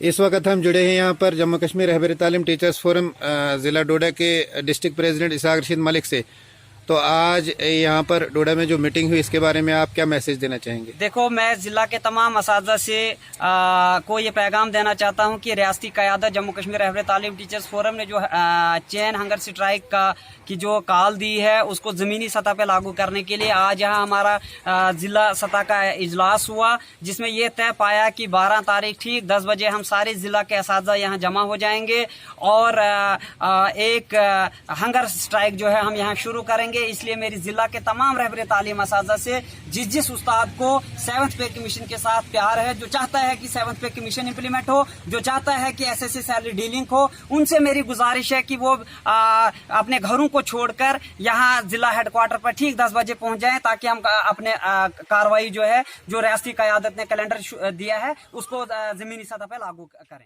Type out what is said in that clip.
इस वक्त हम जुड़े हैं यहाँ पर जम्मू कश्मीर रहबर तालीम टीचर्स फोरम ज़िला डोडा के डिस्ट्रिक्ट प्रेसिडेंट इसाक रशीद मलिक से। तो आज यहाँ पर डोडा में जो मीटिंग हुई, इसके बारे में आप क्या मैसेज देना चाहेंगे? देखो, मैं जिला के तमाम असातिज़ा से को ये पैगाम देना चाहता हूँ कि रियासती क़यादत जम्मू कश्मीर रहबर तालीम टीचर्स फोरम ने जो चेन हंगर स्ट्राइक की जो कॉल दी है, उसको ज़मीनी सतह पे लागू करने के लिए आज यहाँ हमारा ज़िला सतह का इजलास हुआ, जिसमें यह तय पाया कि 12 तारीख ठीक 10 बजे हम सारे ज़िला के असातिज़ा यहाँ जमा हो जाएंगे और एक हंगर स्ट्राइक जो है हम यहाँ शुरू करेंगे। इसलिए मेरी जिला के तमाम रहबर तालीम असातिज़ा से जिस उस्ताद को 7th पे कमीशन के साथ प्यार है, जो चाहता है कि 7th पे कमीशन इंप्लीमेंट हो, जो चाहता है कि एसएससी सैलरी डीलिंग हो, उनसे मेरी गुजारिश है कि वो अपने घरों को छोड़कर यहाँ जिला हेडक्वार्टर पर ठीक 10 बजे पहुंच जाएं, ताकि हम अपने कार्रवाई जो है, जो रियासती क़यादत ने कैलेंडर दिया है, उसको जमीनी सतह पर लागू करें।